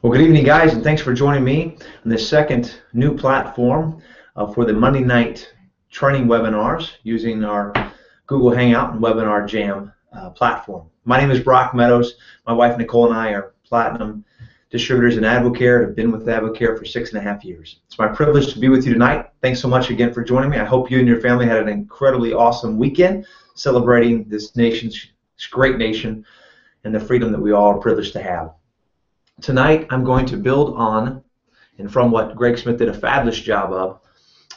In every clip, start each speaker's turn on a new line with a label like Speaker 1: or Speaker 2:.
Speaker 1: Well, good evening, guys, and thanks for joining me on this second new platform for the Monday night training webinars using our Google Hangout and Webinar Jam platform. My name is Brock Meadows. My wife Nicole and I are Platinum distributors in AdvoCare. I've been with AdvoCare for 6.5 years. It's my privilege to be with you tonight. Thanks so much again for joining me. I hope you and your family had an incredibly awesome weekend celebrating this great nation and the freedom that we all are privileged to have. Tonight, I'm going to build on and from what Greg Smith did a fabulous job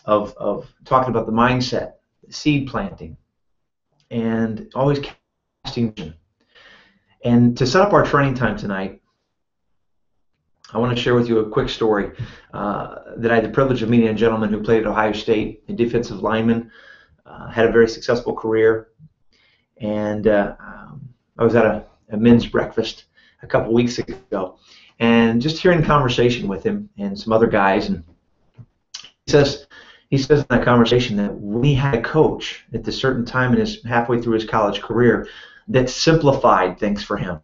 Speaker 1: of talking about the mindset, seed planting, and always casting vision. And to set up our training time tonight, I want to share with you a quick story that I had the privilege of meeting a gentleman who played at Ohio State, a defensive lineman, had a very successful career, and I was at a men's breakfast a couple weeks ago, and just hearing a conversation with him and some other guys, and he says in that conversation that when he had a coach at a certain time in his halfway through his college career that simplified things for him,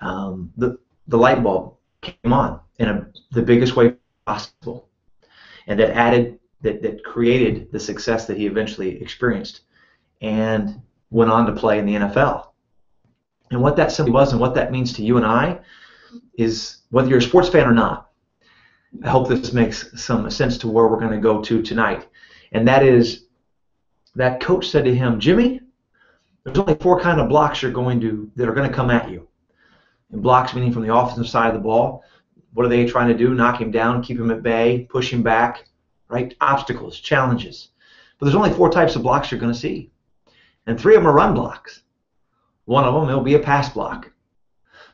Speaker 1: the light bulb came on in the biggest way possible, and that created the success that he eventually experienced and went on to play in the NFL. And what that simply was and what that means to you and I is, whether you're a sports fan or not, I hope this makes some sense to where we're going to go to tonight. And that is, that coach said to him, Jimmy, there's only 4 kind of blocks that are going to come at you. And blocks meaning from the offensive side of the ball. What are they trying to do? Knock him down, keep him at bay, push him back, right? Obstacles, challenges. But there's only 4 types of blocks you're going to see. And 3 of them are run blocks. One of them, it'll be a pass block.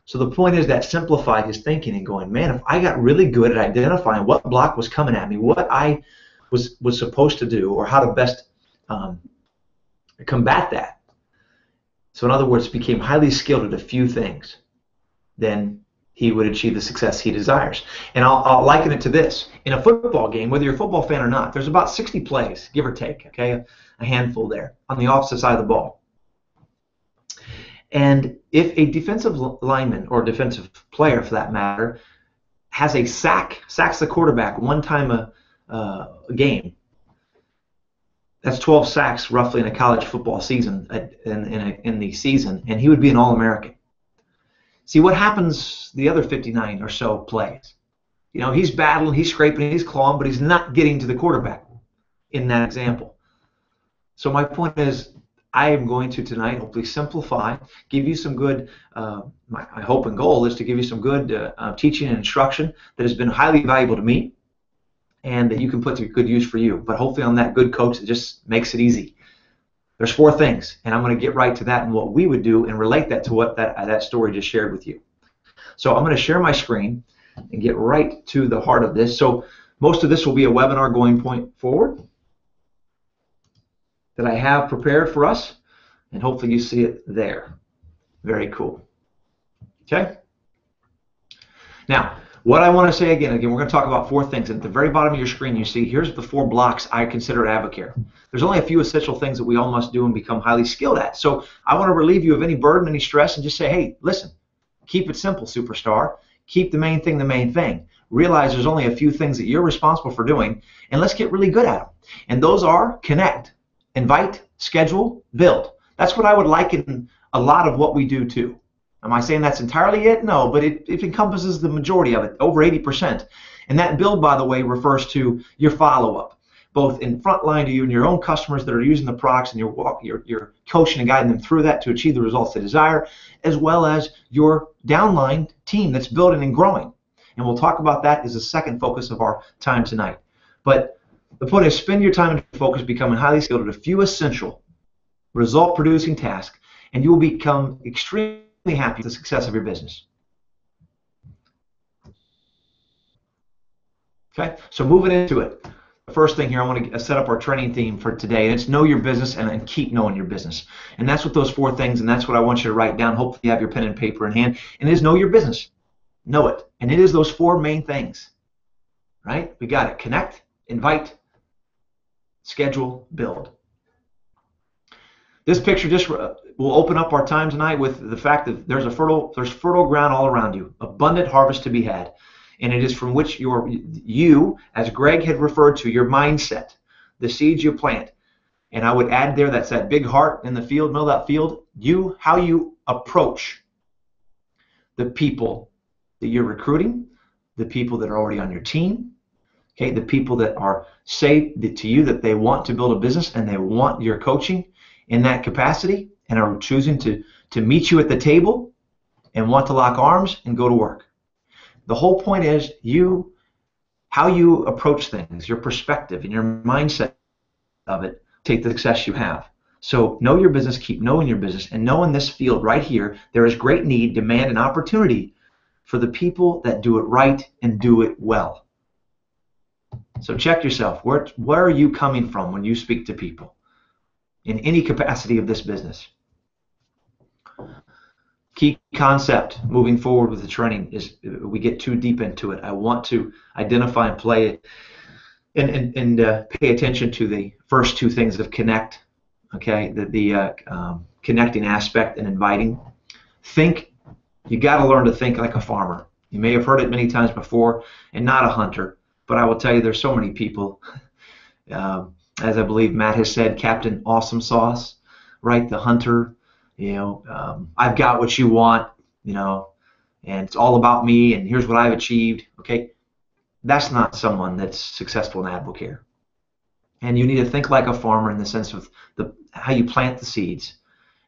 Speaker 1: So the point is that simplified his thinking and going, man, if I got really good at identifying what block was coming at me, what I was supposed to do, or how to best combat that. So in other words, became highly skilled at a few things, then he would achieve the success he desires. And I'll liken it to this. In a football game, whether you're a football fan or not, there's about 60 plays, give or take, okay, a handful there, on the opposite side of the ball. And if a defensive lineman or defensive player, for that matter, has a sacks the quarterback one time a game, that's 12 sacks roughly in a college football season, in the season, and he would be an All-American. See, what happens the other 59 or so plays? You know, he's battling, he's scraping, he's clawing, but he's not getting to the quarterback in that example. So my point is, I am going to tonight hopefully simplify, give you some good, my hope and goal is to give you some good teaching and instruction that has been highly valuable to me and that you can put to good use for you. But hopefully I'm that good coach that just makes it easy. There's 4 things, and I'm going to get right to that and what we would do and relate that to what that story just shared with you. So I'm going to share my screen and get right to the heart of this. So most of this will be a webinar going point forward that I have prepared for us, and hopefully you see it there. Very cool. Okay? Now, what I want to say again, we're going to talk about 4 things. And at the very bottom of your screen, you see, here's the 4 blocks I consider AdvoCare. There's only a few essential things that we all must do and become highly skilled at. So I want to relieve you of any burden, any stress, and just say, hey, listen, keep it simple, superstar. Keep the main thing the main thing. Realize there's only a few things that you're responsible for doing, and let's get really good at them. And those are connect, invite, schedule, build. That's what I would liken a lot of what we do to. Am I saying that's entirely it? No, but it encompasses the majority of it, over 80%. And that build, by the way, refers to your follow-up, both in front line to you and your own customers that are using the products, and you're coaching and guiding them through that to achieve the results they desire, as well as your downline team that's building and growing. And we'll talk about that as a second focus of our time tonight. But the point is, spend your time and focus becoming highly skilled at a few essential result-producing tasks, and you will become extremely happy with the success of your business. Okay, so moving into it. The first thing here, I want to set up our training theme for today, and it's know your business and keep knowing your business. And that's what those 4 things, and that's what I want you to write down. Hopefully you have your pen and paper in hand. And it is know your business. Know it. And it is those 4 main things. Right? We got it. Connect, invite, schedule, build. This picture just will open up our time tonight with the fact that there's fertile ground all around you, abundant harvest to be had, and it is from which you, as Greg had referred to, your mindset, the seeds you plant. And I would add there, that's that big heart in the field, middle of that field. How you approach the people that you're recruiting, the people that are already on your team, okay, the people that say to you that they want to build a business and they want your coaching in that capacity and are choosing to meet you at the table and want to lock arms and go to work. The whole point is how you approach things, your perspective and your mindset of it, take the success you have. So know your business, keep knowing your business, and know in this field right here, there is great need, demand, and opportunity for the people that do it right and do it well. So check yourself. Where are you coming from when you speak to people in any capacity of this business? Key concept moving forward with the training is we get too deep into it. I want to identify and play it and pay attention to the first two things of connect, okay, the connecting aspect and inviting. You got to learn to think like a farmer. You may have heard it many times before, and not a hunter, but I will tell you there's so many people, as I believe Matt has said, Captain Awesome Sauce, right, the hunter, I've got what you want, and it's all about me, and here's what I've achieved, okay? That's not someone that's successful in AdvoCare. And you need to think like a farmer in the sense of how you plant the seeds,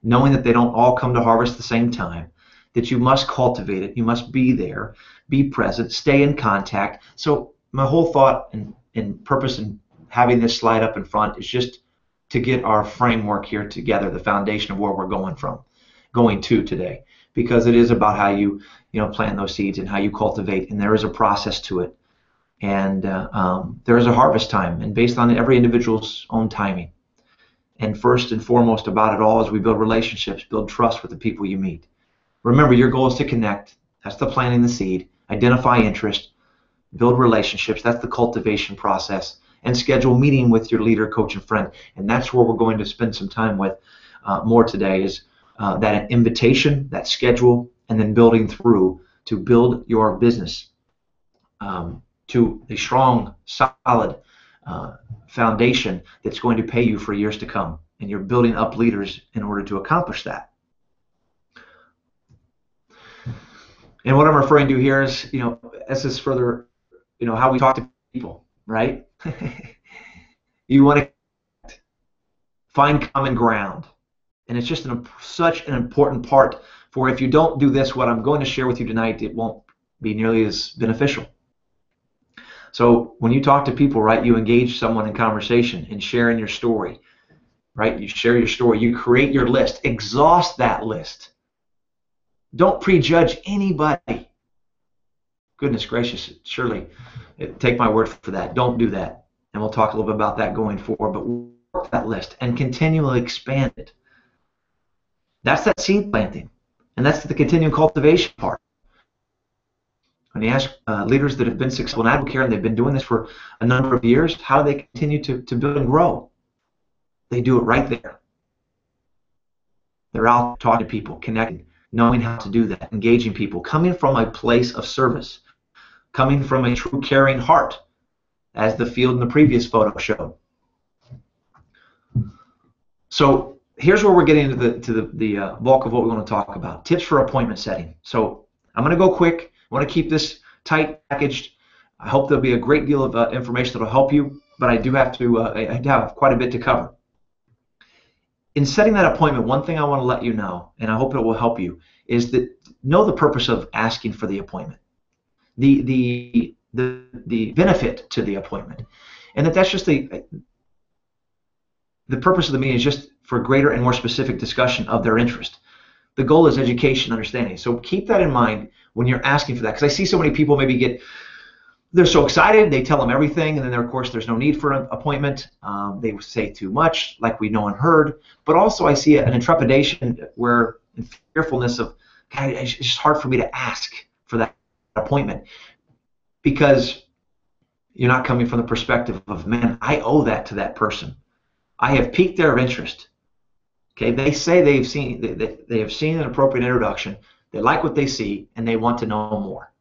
Speaker 1: knowing that they don't all come to harvest at the same time, that you must cultivate it, you must be there, be present, stay in contact. So my whole thought and purpose in having this slide up in front is just to get our framework here together, the foundation of where we're going to today, because it is about how you plant those seeds and how you cultivate, and there is a process to it. And there is a harvest time, and based on every individual's own timing. And first and foremost about it all is we build relationships, build trust with the people you meet. Remember, your goal is to connect. That's the planting the seed. Identify interest, build relationships. That's the cultivation process. And schedule meeting with your leader, coach, and friend. And that's where we're going to spend some time with more today is that invitation, that schedule, and then building through to build your business to a strong, solid foundation that's going to pay you for years to come. And you're building up leaders in order to accomplish that. And what I'm referring to here is, as this further, how we talk to people, right? You want to find common ground. And it's just such an important part for if you don't do this, what I'm going to share with you tonight, it won't be nearly as beneficial. So when you talk to people, right, you engage someone in conversation and sharing your story, right? You share your story. You create your list. Exhaust that list. Don't prejudge anybody. Goodness gracious, surely, take my word for that. Don't do that. And we'll talk a little bit about that going forward, but work that list and continually expand it. That's that seed planting, and that's the continuing cultivation part. When you ask leaders that have been successful in AdvoCare and they've been doing this for a number of years, how do they continue to build and grow? They do it right there. They're out talking to people, connecting, knowing how to do that, engaging people, coming from a place of service, coming from a true caring heart, as the field in the previous photo showed. So here's where we're getting into the bulk of what we want to talk about. Tips for appointment setting. So I'm going to go quick. I want to keep this tight packaged. I hope there'll be a great deal of information that will help you, but I do have to I have quite a bit to cover. In setting that appointment, one thing I want to let you know, and I hope it will help you, is that know the purpose of asking for the appointment, the benefit to the appointment, and that's just the purpose of the meeting is just for greater and more specific discussion of their interest. The goal is education, understanding. So keep that in mind when you're asking for that, because I see so many people maybe they're so excited, they tell them everything, and then of course there's no need for an appointment. They say too much, like we know and heard. But also I see an intrepidation where, in fearfulness of, God, it's just hard for me to ask for that appointment, because you're not coming from the perspective of, man, I owe that to that person. I have piqued their interest. Okay, they say they have seen an appropriate introduction, they like what they see, and they want to know more.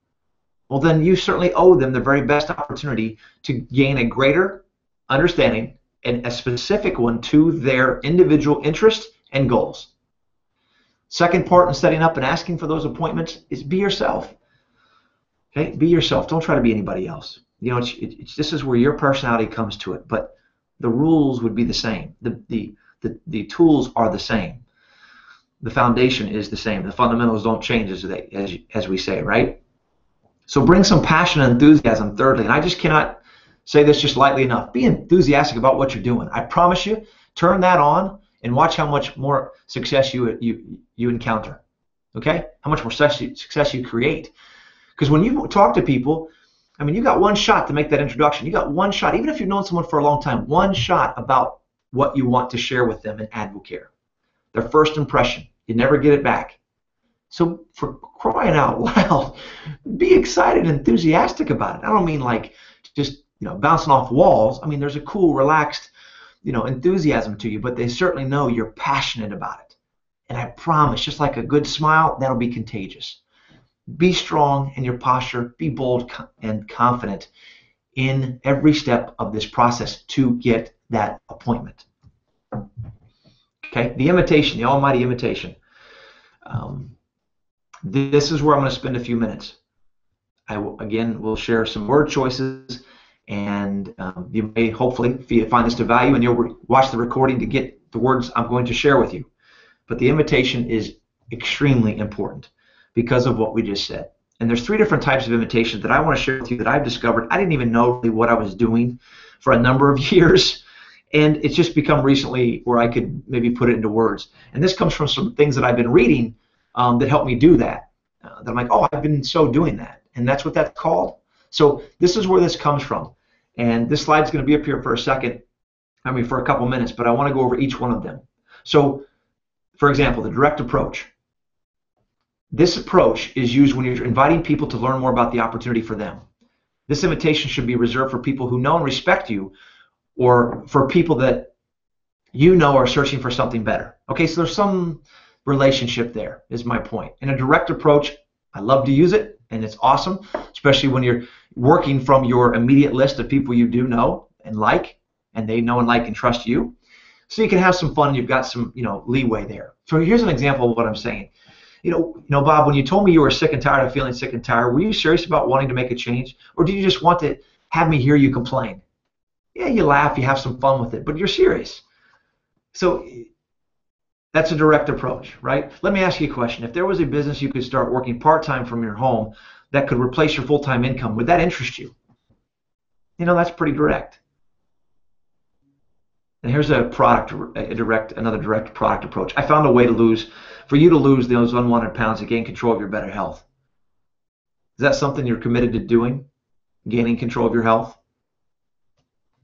Speaker 1: Well, then you certainly owe them the very best opportunity to gain a greater understanding and a specific one to their individual interests and goals. Second part in setting up and asking for those appointments is be yourself. Okay, be yourself. Don't try to be anybody else. You know, this is where your personality comes to it, but the rules would be the same. The tools are the same. The foundation is the same. The fundamentals don't change, as we say, right? So bring some passion and enthusiasm, thirdly. And I just cannot say this just lightly enough. Be enthusiastic about what you're doing. I promise you, turn that on and watch how much more success you encounter. Okay? How much more success you create. Because when you talk to people, I mean, you got one shot to make that introduction. You got one shot, even if you've known someone for a long time, one shot about what you want to share with them in AdvoCare. Their first impression. You never get it back. So for crying out loud, be excited and enthusiastic about it. I don't mean like just bouncing off walls. I mean, there's a cool, relaxed enthusiasm to you, but they certainly know you're passionate about it. And I promise, just like a good smile, that'll be contagious. Be strong in your posture. Be bold and confident in every step of this process to get that appointment. Okay, the invitation, the almighty invitation. This is where I'm going to spend a few minutes. I will share some word choices, and you may hopefully find this of value, and you'll watch the recording to get the words I'm going to share with you. But the invitation is extremely important because of what we just said. And there's 3 different types of invitations that I want to share with you that I've discovered. I didn't even know really what I was doing for a number of years, and it's just become recently where I could maybe put it into words. And this comes from some things that I've been reading that helped me do that. That I'm like, oh, I've been doing that. And that's what that's called. So this is where this comes from. And this slide's going to be up here for a second, for a couple minutes, but I want to go over each one of them. So, for example, the direct approach. This approach is used when you're inviting people to learn more about the opportunity for them. This invitation should be reserved for people who know and respect you, or for people that are searching for something better. Okay, so there's some relationship there, is my point. In a direct approach, I love to use it, and it's awesome, especially when you're working from your immediate list of people you do know and like, and they know and like and trust you. So you can have some fun, and you've got some leeway there. So here's an example of what I'm saying. Bob, when you told me you were sick and tired of feeling sick and tired, were you serious about wanting to make a change, or did you just want to have me hear you complain? Yeah, you laugh, you have some fun with it, but you're serious. So that's a direct approach, right? Let me ask you a question. If there was a business you could start working part-time from your home that could replace your full-time income, would that interest you? That's pretty direct. And here's another direct product approach. I found a way for you to lose those unwanted pounds and gain control of your better health. Is that something you're committed to doing? Gaining control of your health?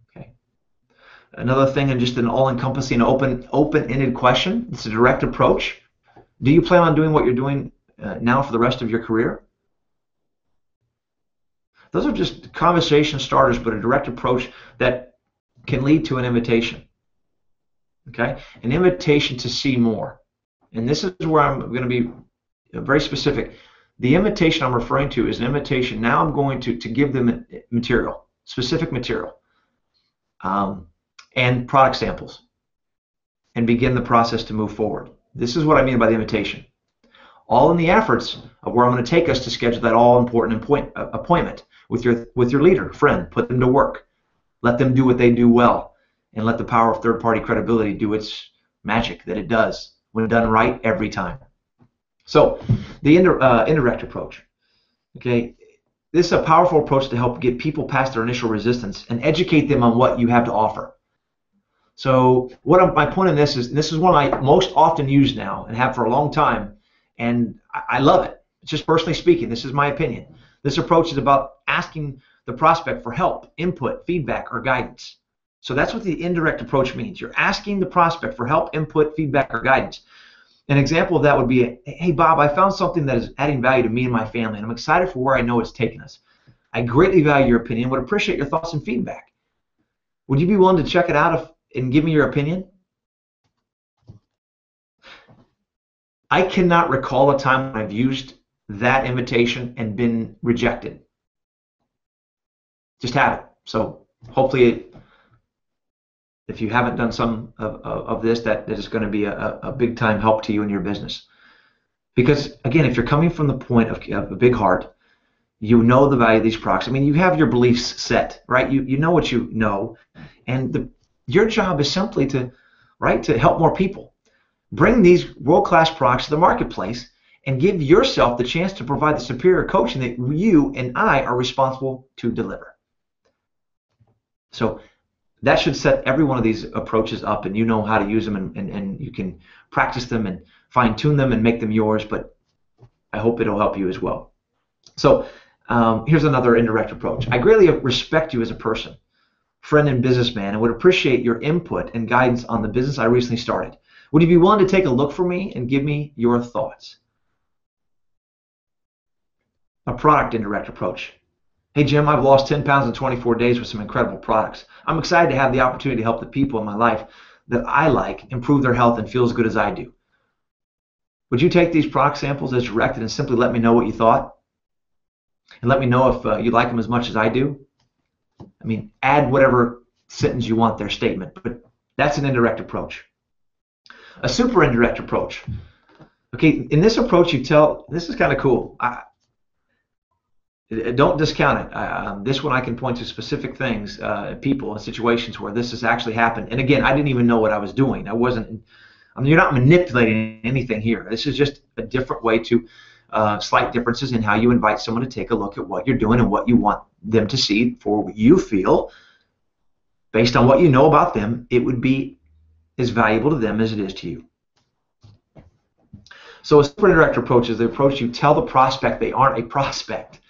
Speaker 1: Okay. Another thing, and just an all-encompassing, open-ended question. It's a direct approach. Do you plan on doing what you're doing now for the rest of your career? Those are just conversation starters, but a direct approach that can lead to an invitation. Okay? An invitation to see more. And this is where I'm going to be very specific. The invitation I'm referring to is an invitation. Now I'm going to give them material, specific material, and product samples, and begin the process to move forward. This is what I mean by the invitation. All in the efforts of where I'm going to take us to schedule that all-important appointment with your leader, friend. Put them to work. Let them do what they do well, and let the power of third-party credibility do its magic that it does when done right every time. So the indirect approach. Okay, this is a powerful approach to help get people past their initial resistance and educate them on what you have to offer. So my point in this is one I most often use now and have for a long time, and I love it. Just personally speaking, this is my opinion. This approach is about asking the prospect for help, input, feedback, or guidance. So that's what the indirect approach means. You're asking the prospect for help, input, feedback, or guidance. An example of that would be, hey, Bob, I found something that is adding value to me and my family, and I'm excited for where I know it's taking us. I greatly value your opinion, would appreciate your thoughts and feedback. Would you be willing to check it out and give me your opinion? I cannot recall a time when I've used that invitation and been rejected. Just have it. So hopefully, if you haven't done some of this, that is going to be a big time help to you in your business. Because again, if you're coming from the point of a big heart, you know the value of these products. I mean, you have your beliefs set, right? You know what you know, and your job is simply to help more people. Bring these world-class products to the marketplace and give yourself the chance to provide the superior coaching that you and I are responsible to deliver. So that should set every one of these approaches up, and you know how to use them, and you can practice them and fine-tune them and make them yours, but I hope it'll help you as well. So here's another indirect approach. I greatly respect you as a person, friend, and businessman, and would appreciate your input and guidance on the business I recently started. Would you be willing to take a look for me and give me your thoughts? A product indirect approach. Hey Jim, I've lost 10 pounds in 24 days with some incredible products. I'm excited to have the opportunity to help the people in my life that I like improve their health and feel as good as I do. Would you take these product samples as directed and simply let me know what you thought? And let me know if you like them as much as I do? I mean, add whatever sentence you want their statement, but that's an indirect approach. A super indirect approach. Okay, in this approach you tell, this is kind of cool. Don't discount it. This one I can point to specific things, people, and situations where this has actually happened. And again, I didn't even know what I was doing. You're not manipulating anything here. This is just a different way to, slight differences in how you invite someone to take a look at what you're doing and what you want them to see for what you feel, based on what you know about them, it would be as valuable to them as it is to you. So a super indirect approach is the approach you tell the prospect they aren't a prospect,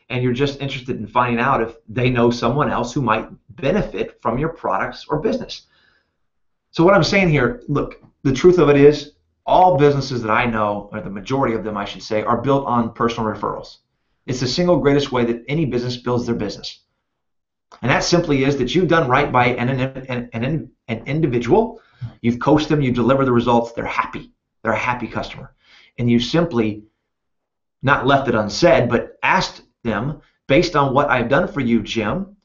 Speaker 1: and you're just interested in finding out if they know someone else who might benefit from your products or business. So what I'm saying here, look, the truth of it is all businesses that I know, or the majority of them I should say, are built on personal referrals. It's the single greatest way that any business builds their business. And that simply is that you've done right by an individual, you've coached them, you deliver the results, they're happy. They're a happy customer. And you simply not left it unsaid, but asked them, based on what I've done for you, Jim,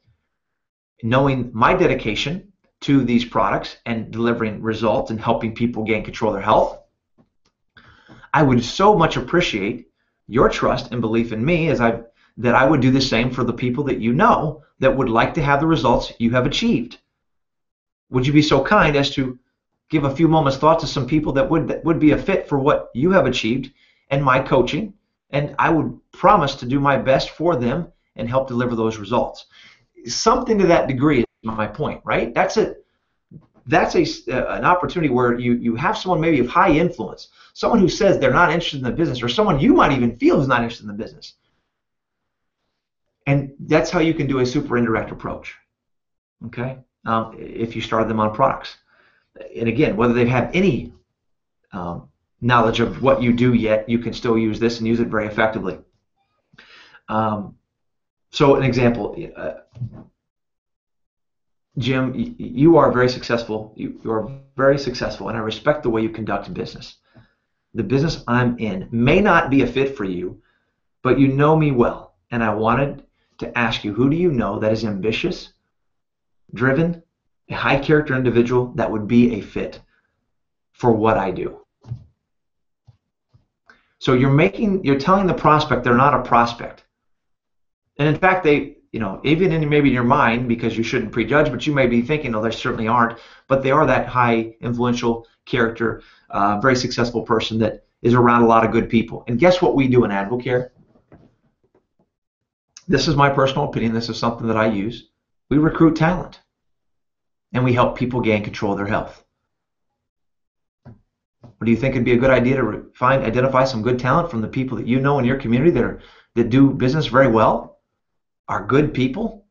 Speaker 1: knowing my dedication to these products and delivering results and helping people gain control of their health, I would so much appreciate your trust and belief in me that I would do the same for the people that you know that would like to have the results you have achieved. Would you be so kind as to give a few moments thought to some people that would be a fit for what you have achieved and my coaching, and I would promise to do my best for them and help deliver those results. Something to that degree is my point, right? That's an opportunity where you have someone maybe of high influence, someone who says they're not interested in the business, or someone you might even feel is not interested in the business. And that's how you can do a super indirect approach, okay? If you started them on products. And again, whether they have any knowledge of what you do yet, you can still use this and use it very effectively. So an example, Jim, you are very successful. You are very successful, and I respect the way you conduct business. The business I'm in may not be a fit for you, but you know me well, and I wanted to ask you, who do you know that is ambitious, driven, a high character individual that would be a fit for what I do? So you're telling the prospect they're not a prospect. And in fact, even maybe in your mind, because you shouldn't prejudge, but you may be thinking, no, they certainly aren't, but they are that high influential character, very successful person that is around a lot of good people. And guess what we do in AdvoCare? This is my personal opinion. This is something that I use. We recruit talent, and we help people gain control of their health. Or do you think it'd be a good idea to identify some good talent from the people that you know in your community that do business very well, are good people?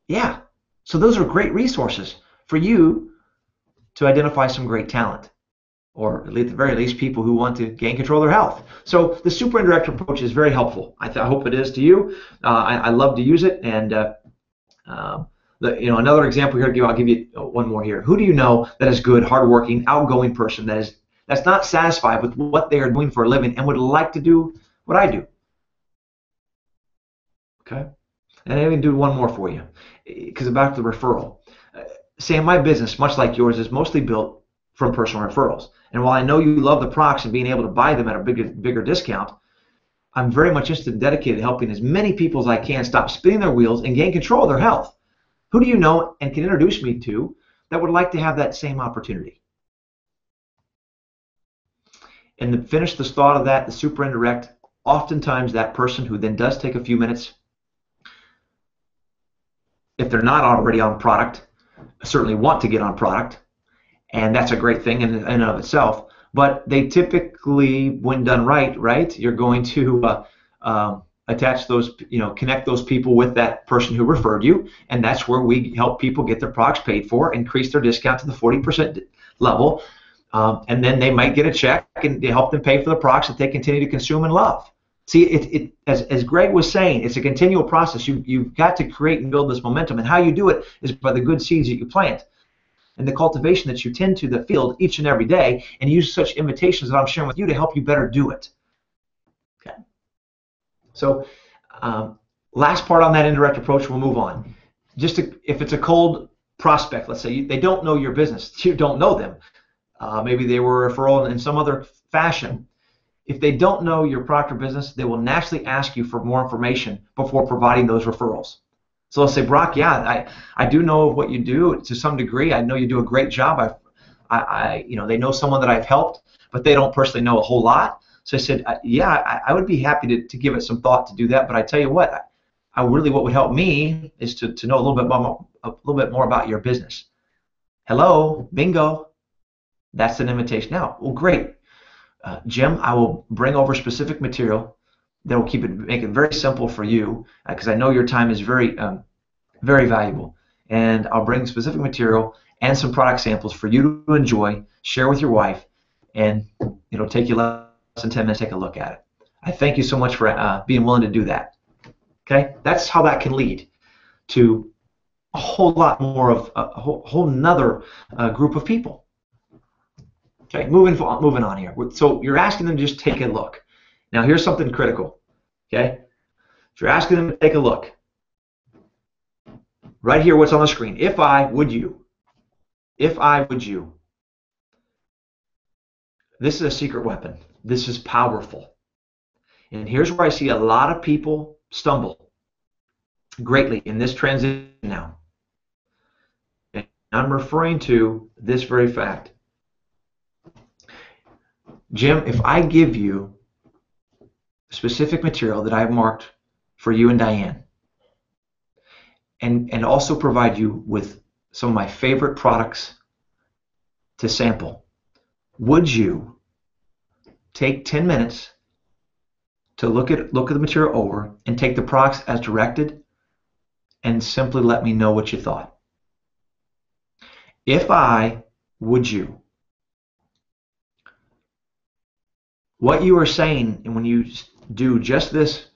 Speaker 1: Yeah. So those are great resources for you to identify some great talent, or at the very least people who want to gain control of their health. So the super indirect approach is very helpful. I hope it is to you. I love to use it. And another example here, I'll give you one more here. Who do you know that is good, hardworking, outgoing person that is that's not satisfied with what they are doing for a living and would like to do what I do. Okay? And I can do one more for you, because back to the referral. Sam, my business, much like yours, is mostly built from personal referrals. And while I know you love the products and being able to buy them at a bigger discount, I'm very much interested and dedicated to helping as many people as I can stop spinning their wheels and gain control of their health. Who do you know and can introduce me to that would like to have that same opportunity? And to finish the thought of that, the super indirect, oftentimes that person who then does take a few minutes, if they're not already on product, certainly want to get on product, and that's a great thing in and of itself. But they typically, when done right, you're going to attach those, connect those people with that person who referred you, and that's where we help people get their products paid for, increase their discount to the 40% level, and then they might get a check and help them pay for the products that they continue to consume and love. See, as Greg was saying, it's a continual process. You've got to create and build this momentum, and how you do it is by the good seeds that you plant and the cultivation that you tend to the field each and every day, and use such invitations that I'm sharing with you to help you better do it. Okay. So last part on that indirect approach, we'll move on. If it's a cold prospect, let's say they don't know your business, you don't know them. Maybe they were a referral in some other fashion. If they don't know your product or business, they will naturally ask you for more information before providing those referrals. So they'll say, Brock, yeah, I do know what you do to some degree. I know you do a great job. They know someone that I've helped, but they don't personally know a whole lot. So I said, yeah, I would be happy to give it some thought to do that. But I tell you what, what would help me is to know a little bit more about your business. Hello, bingo. That's an invitation. Now, well, great. Jim, I will bring over specific material that will make it very simple for you, because I know your time is very, very valuable. And I'll bring specific material and some product samples for you to enjoy, share with your wife, and it'll take you less than 10 minutes to take a look at it. I thank you so much for being willing to do that. Okay, that's how that can lead to a whole lot more of a whole nother group of people. Okay, moving on here. So you're asking them to just take a look. Now here's something critical. Okay, if you're asking them to take a look, right here, what's on the screen? If I would you. If I would you. This is a secret weapon. This is powerful. And here's where I see a lot of people stumble greatly in this transition now. And I'm referring to this very fact. Jim, if I give you specific material that I've marked for you and Diane, and also provide you with some of my favorite products to sample, would you take 10 minutes to look at the material over and take the products as directed and simply let me know what you thought? If I would you. What you are saying, and when you do just this,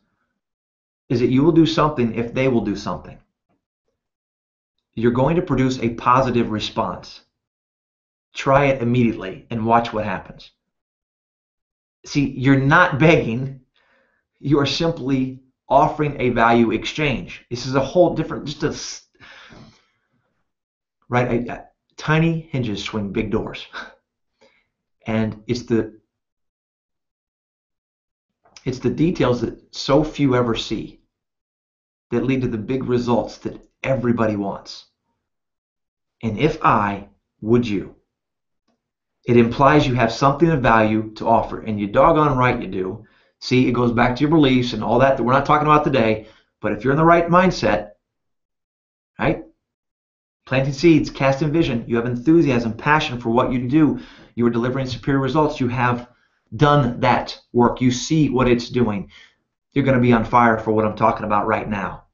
Speaker 1: is that you will do something if they will do something. You're going to produce a positive response. Try it immediately and watch what happens. See, you're not begging. You are simply offering a value exchange. This is a whole different, tiny hinges swing big doors. And it's the details that so few ever see that lead to the big results that everybody wants. And if I would you, it implies you have something of value to offer, and you doggone right you do. See, it goes back to your beliefs and all that we're not talking about today, but if you're in the right mindset, right? Planting seeds, casting vision, you have enthusiasm, passion for what you do, you are delivering superior results, you have done that work, you see what it's doing, you're going to be on fire for what I'm talking about right now.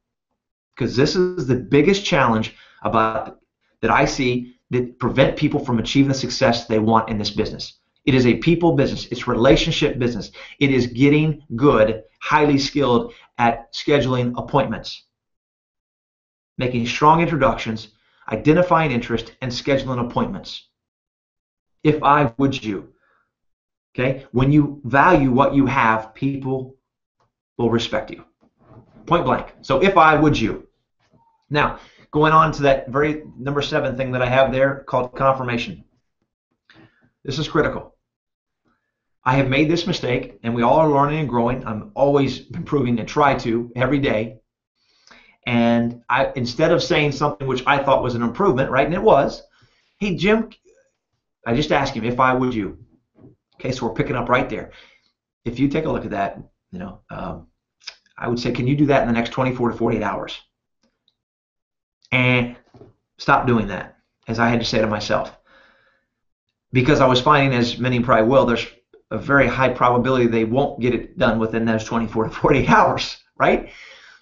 Speaker 1: Because this is the biggest challenge that I see that prevent people from achieving the success they want in this business. It is a people business. It's relationship business. It is getting good, highly skilled at scheduling appointments, making strong introductions, identifying interest, and scheduling appointments. If I would you. Okay? When you value what you have, people will respect you. Point blank. So if I, would you? Now, going on to that very number 7 thing that I have there called confirmation. This is critical. I have made this mistake, and we all are learning and growing. I'm always improving and try to every day. And instead of saying something which I thought was an improvement, right, and it was, hey, Jim, I just asked him, if I, would you? Okay, so we're picking up right there. If you take a look at that, I would say, can you do that in the next 24 to 48 hours? And stop doing that, as I had to say to myself. Because I was finding, as many probably will, there's a very high probability they won't get it done within those 24 to 48 hours, right?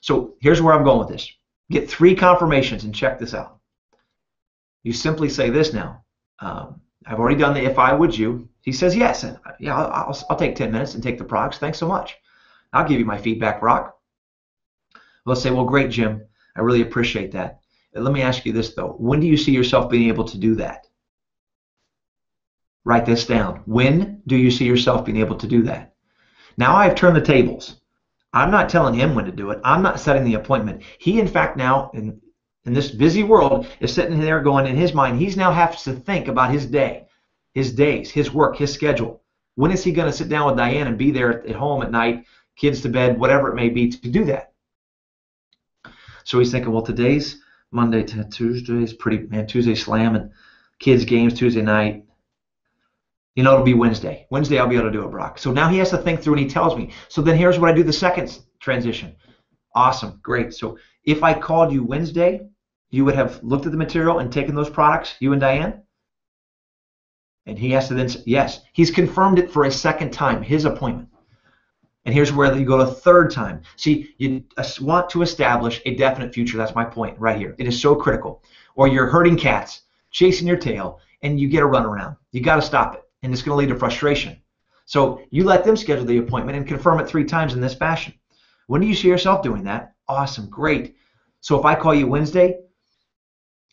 Speaker 1: So here's where I'm going with this. Get 3 confirmations and check this out. You simply say this now. I've already done the if I, would you. He says yes. And yeah, I'll take 10 minutes and take the products. Thanks so much. I'll give you my feedback, Brock. Let's say, well, great, Jim. I really appreciate that. Let me ask you this, though. When do you see yourself being able to do that? Write this down. When do you see yourself being able to do that? Now I've turned the tables. I'm not telling him when to do it. I'm not setting the appointment. He, in fact, now, in this busy world, is sitting there going, in his mind, he's now has to think about his day, his days, his work, his schedule. When is he going to sit down with Diane and be there at home at night, kids to bed, whatever it may be, to do that? So he's thinking, well, today's Monday to Tuesday is pretty, man, Tuesday slam and kids games Tuesday night. It'll be Wednesday. Wednesday I'll be able to do it, Brock. So now he has to think through, and he tells me. So then here's what I do the second transition. Awesome, great. So if I called you Wednesday, you would have looked at the material and taken those products, you and Diane? And he has to then say, yes. He's confirmed it for a second time, his appointment. And here's where you go to a third time. See, you want to establish a definite future. That's my point right here. It is so critical. Or you're herding cats, chasing your tail, and you get a runaround. You got to stop it, and it's going to lead to frustration. So you let them schedule the appointment and confirm it 3 times in this fashion. When do you see yourself doing that? Awesome, great. So if I call you Wednesday,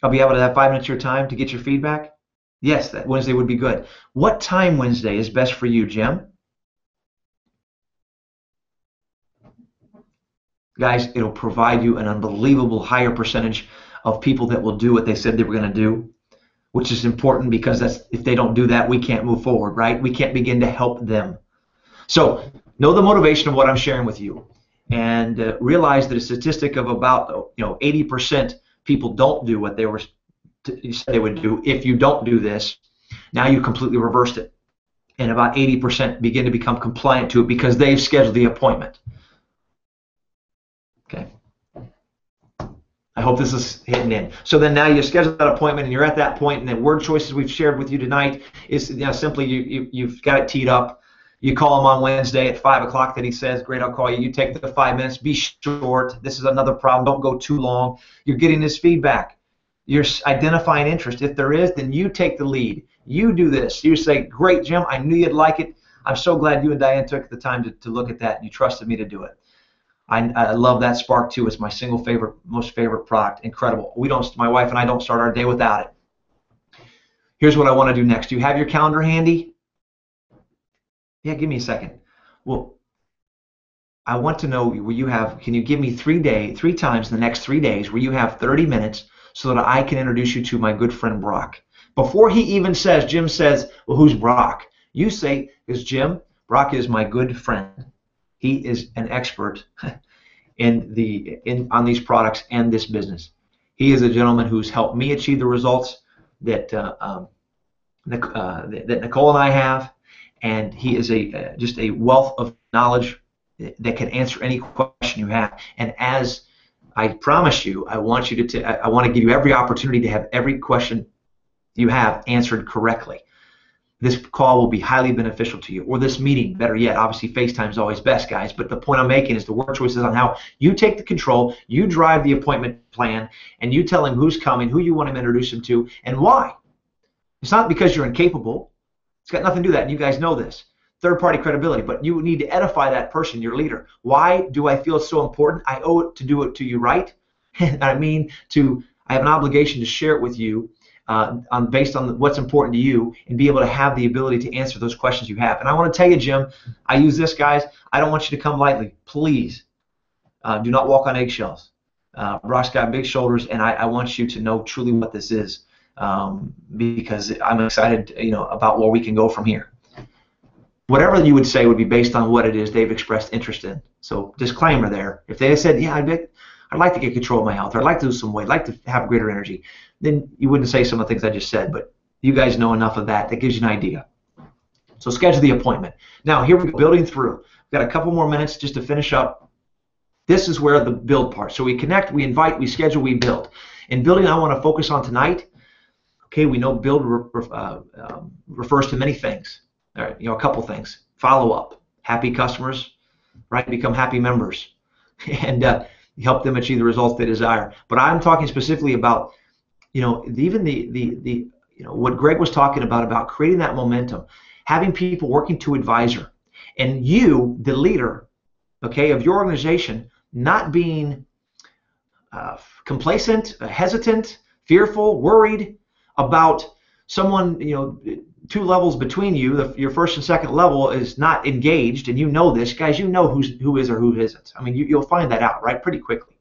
Speaker 1: I'll be able to have 5 minutes of your time to get your feedback? Yes, that Wednesday would be good. What time Wednesday is best for you, Jim? Guys, it'll provide you an unbelievable higher percentage of people that will do what they said they were going to do, which is important because if they don't do that, we can't move forward, right? We can't begin to help them. So know the motivation of what I'm sharing with you, and realize that a statistic of about 80% people don't do what they were said they would do. If you don't do this, now you completely reversed it, and about 80% begin to become compliant to it because they've scheduled the appointment. Okay. I hope this is hitting in. So then now you schedule that appointment, and you're at that point, and the word choices we've shared with you tonight is simply you've got it teed up. You call him on Wednesday at 5 o'clock that he says, great, I'll call you. You take the 5 minutes. Be short. This is another problem. Don't go too long. You're getting his feedback. You're identifying interest. If there is, then you take the lead. You do this. You say, great, Jim, I knew you'd like it. I'm so glad you and Diane took the time to look at that, and you trusted me to do it. I love that Spark 2. It's my most favorite product. Incredible. My wife and I don't start our day without it. Here's what I want to do next. Do you have your calendar handy? Yeah, give me a second. Well, I want to know can you give me 3 times in the next 3 days where you have 30 minutes so that I can introduce you to my good friend Brock. Before he even says, Jim says, well, who's Brock? You say, is Jim, Brock is my good friend. He is an expert on these products and this business. He is a gentleman who's helped me achieve the results that Nicole and I have, and he is just a wealth of knowledge that can answer any question you have. And as I promise you, I want to give you every opportunity to have every question you have answered correctly. This call will be highly beneficial to you, or this meeting, better yet. Obviously, FaceTime is always best, guys, but the point I'm making is the word choices on how you take the control, you drive the appointment plan, and you tell him who's coming, who you want him to introduce him to, and why. It's not because you're incapable. It's got nothing to do with that, and you guys know this. Third-party credibility, but you need to edify that person, your leader. Why do I feel it's so important? I owe it to do it to you right. I have an obligation to share it with you based on what's important to you, and be able to have the ability to answer those questions you have. And I want to tell you, Jim, I use this, guys. I don't want you to come lightly. Please do not walk on eggshells. Brock's got big shoulders, and I want you to know truly what this is, because I'm excited, about where we can go from here. Whatever you would say would be based on what it is they've expressed interest in. So disclaimer there. If they had said, yeah, I'd like to get control of my health, or I'd like to lose some weight, I'd like to have greater energy, then you wouldn't say some of the things I just said, but you guys know enough of that. That gives you an idea. So schedule the appointment. Now, here we go, building through. We've got a couple more minutes just to finish up. This is where the build part. So we connect, we invite, we schedule, we build. In building, I want to focus on tonight. Okay, we know build refers to many things. All right, a couple things. Follow up. Happy customers, right? Become happy members, and help them achieve the results they desire. But I'm talking specifically about, even the what Greg was talking about creating that momentum, having people working to advisor, and you, the leader, okay, of your organization, not being complacent, hesitant, fearful, worried about someone, 2 levels between you, your first and second level is not engaged, and you know this, guys, you know who is or who isn't. I mean, you'll find that out, right, pretty quickly.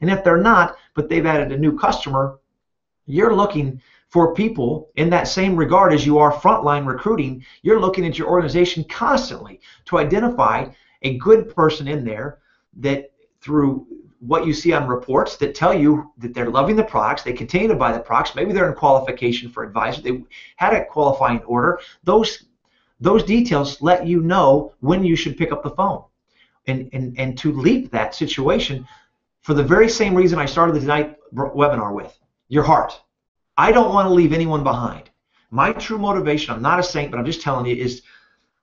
Speaker 1: And if they're not, but they've added a new customer, you're looking for people in that same regard as you are frontline recruiting. You're looking at your organization constantly to identify a good person in there that, through what you see on reports that tell you that they're loving the products, they continue to buy the products, maybe they're in qualification for advisor, they had a qualifying order. Those details let you know when you should pick up the phone and to leap that situation for the very same reason I started the tonight webinar with, your heart. I don't want to leave anyone behind. My true motivation, I'm not a saint, but I'm just telling you, is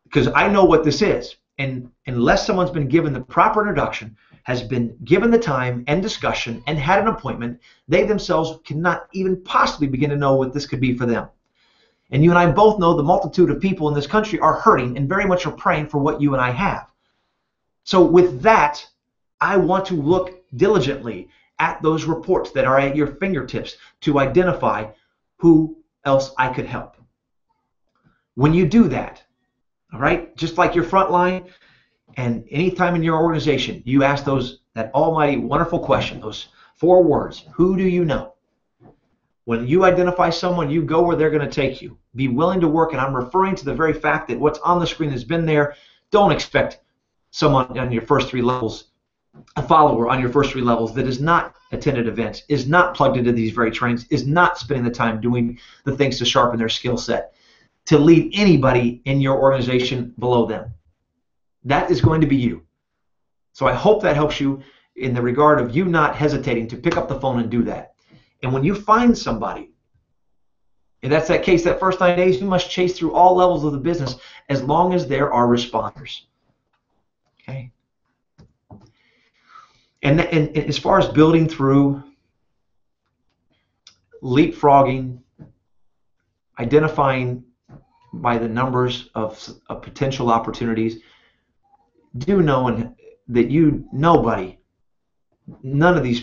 Speaker 1: because I know what this is. And unless someone's been given the proper introduction, has been given the time and discussion and had an appointment, they themselves cannot even possibly begin to know what this could be for them. And you and I both know the multitude of people in this country are hurting and very much are praying for what you and I have. So with that, I want to look diligently at those reports that are at your fingertips to identify who else I could help. When you do that, all right, just like your front line, and anytime in your organization, you ask that almighty wonderful question, those 4 words, who do you know? When you identify someone, you go where they're going to take you. Be willing to work, and I'm referring to the very fact that what's on the screen has been there. Don't expect someone on your first 3 levels, a follower on your first 3 levels that has not attended events, is not plugged into these very trainings, is not spending the time doing the things to sharpen their skill set, to lead anybody in your organization below them. That is going to be you. So I hope that helps you in the regard of you not hesitating to pick up the phone and do that. And when you find somebody, and that's that case, that first 9 days, you must chase through all levels of the business as long as there are responders. Okay? And as far as building through, leapfrogging, identifying by the numbers of potential opportunities, do know that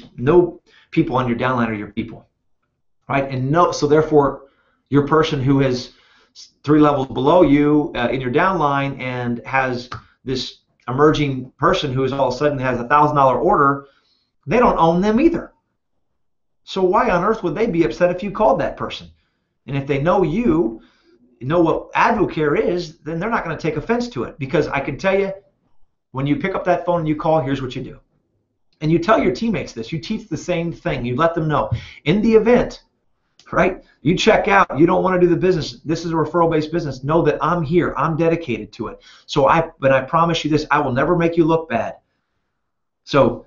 Speaker 1: no people on your downline are your people, right? And so therefore, your person who is 3 levels below you in your downline and has this emerging person who is all of a sudden has a $1,000 order, they don't own them either. So why on earth would they be upset if you called that person? And if they know you know what AdvoCare is, then they're not going to take offense to it, because I can tell you, when you pick up that phone and you call, here's what you do. And you tell your teammates this. You teach the same thing. You let them know. In the event, right, you check out, you don't want to do the business, this is a referral-based business, know that I'm here. I'm dedicated to it. But I promise you this, I will never make you look bad. So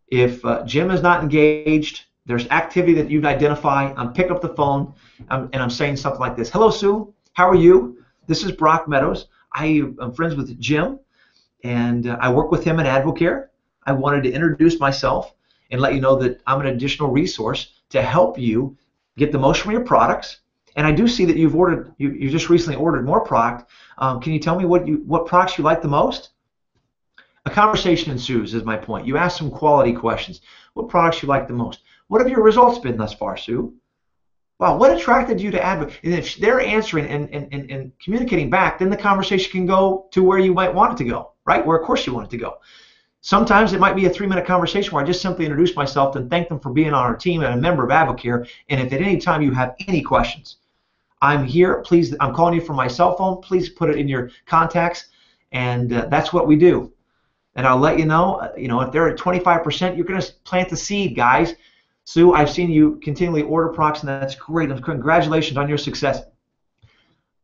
Speaker 1: if Jim is not engaged, there's activity that you'd identify, I'm picking up the phone, and I'm saying something like this. Hello, Sue. How are you? This is Brock Meadows. I'm friends with Jim, and I work with him at AdvoCare. I wanted to introduce myself and let you know that I'm an additional resource to help you get the most from your products. And I do see that you just recently ordered more product. Can you tell me what products you like the most? A conversation ensues, is my point. You ask some quality questions. What products you like the most? What have your results been thus far, Sue? Wow, what attracted you to advocate? And if they're answering and communicating back, then the conversation can go to where you might want it to go, right? Where, of course, you want it to go. Sometimes it might be a 3-minute conversation where I just simply introduce myself and thank them for being on our team and a member of Advocare. And if at any time you have any questions, I'm here. Please, I'm calling you from my cell phone. Please put it in your contacts. And that's what we do. And I'll let you know, if they're at 25%, you're going to plant the seed, guys. Sue, I've seen you continually order products, and that's great. Congratulations on your success.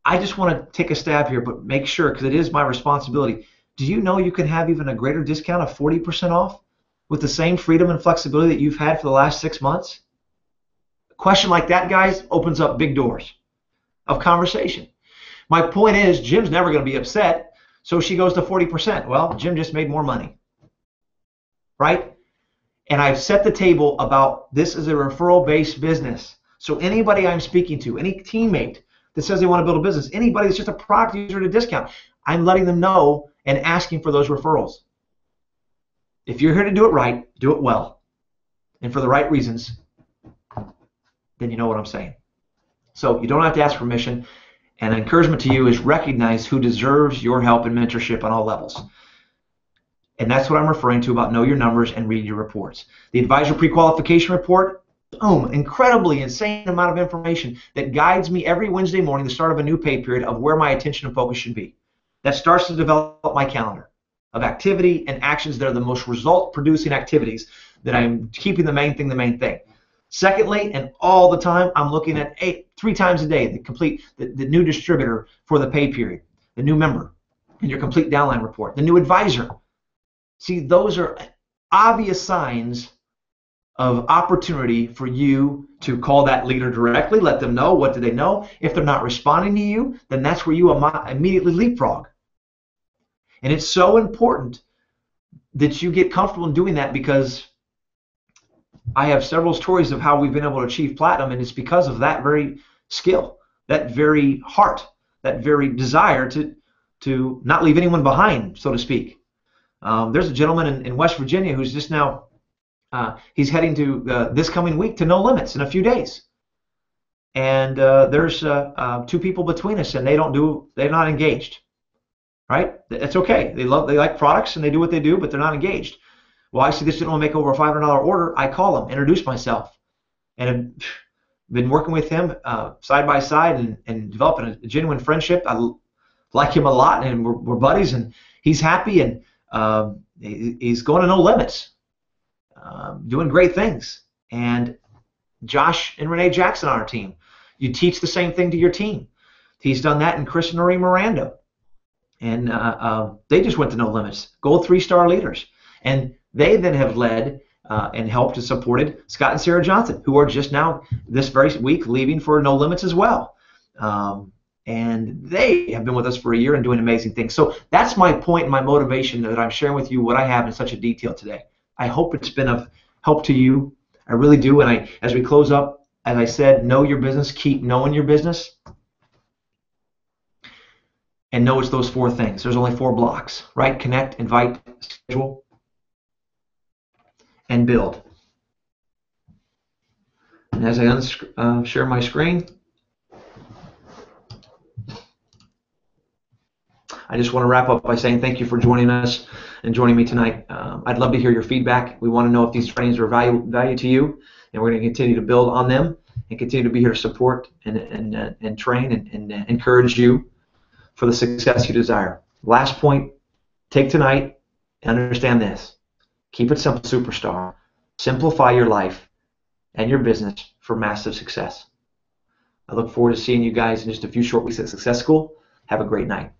Speaker 1: I just want to take a stab here, but make sure, because it is my responsibility. Do you know you can have even a greater discount of 40% off with the same freedom and flexibility that you've had for the last 6 months? A question like that, guys, opens up big doors of conversation. My point is, Jim's never going to be upset, so she goes to 40%. Well, Jim just made more money, right? And I've set the table about this is a referral-based business. So anybody I'm speaking to, any teammate that says they want to build a business, anybody that's just a product user at a discount, I'm letting them know and asking for those referrals. If you're here to do it right, do it well, and for the right reasons, then you know what I'm saying. So you don't have to ask permission. And encouragement to you is recognize who deserves your help and mentorship on all levels. And that's what I'm referring to about know your numbers and read your reports. The advisor pre-qualification report, boom, incredibly insane amount of information that guides me every Wednesday morning, the start of a new pay period, of where my attention and focus should be. That starts to develop my calendar of activity and actions that are the most result-producing activities that I'm keeping the main thing. Secondly, and all the time, I'm looking at 3 times a day, the new distributor for the pay period, the new member, and your complete downline report, the new advisor. See, those are obvious signs of opportunity for you to call that leader directly, let them know what do they know. If they're not responding to you, then that's where you immediately leapfrog. And it's so important that you get comfortable in doing that, because I have several stories of how we've been able to achieve platinum, and it's because of that very skill, that very heart, that very desire to not leave anyone behind, so to speak. There's a gentleman in West Virginia who's just now, he's heading to this coming week to No Limits in a few days. And there's 2 people between us, and they're not engaged. Right? It's okay. They like products and they do what they do, but they're not engaged. Well, I see this gentleman make over a $500 order. I call him, introduce myself, and I've been working with him side by side and developing a genuine friendship. I like him a lot, and we're buddies, and he's happy, and he's going to No Limits, doing great things. And Josh and Renee Jackson on our team, you teach the same thing to your team. He's done that in Chris and Marie Miranda. And they just went to No Limits, Gold 3-star leaders. And they then have led and helped and supported Scott and Sarah Johnson, who are just now this very week leaving for No Limits as well. And they have been with us for a year and doing amazing things. So that's my point and my motivation that I'm sharing with you what I have in such a detail today. I hope it's been of help to you. I really do. And as we close up, as I said, know your business, keep knowing your business. And know it's those 4 things. There's only 4 blocks, right? Connect, invite, schedule, and build. And as I share my screen, I just want to wrap up by saying thank you for joining us and joining me tonight. I'd love to hear your feedback. We want to know if these trainings are value to you, and we're going to continue to build on them and continue to be here to support and train and encourage you for the success you desire. Last point, take tonight and understand this. Keep it simple, superstar. Simplify your life and your business for massive success. I look forward to seeing you guys in just a few short weeks at Success School. Have a great night.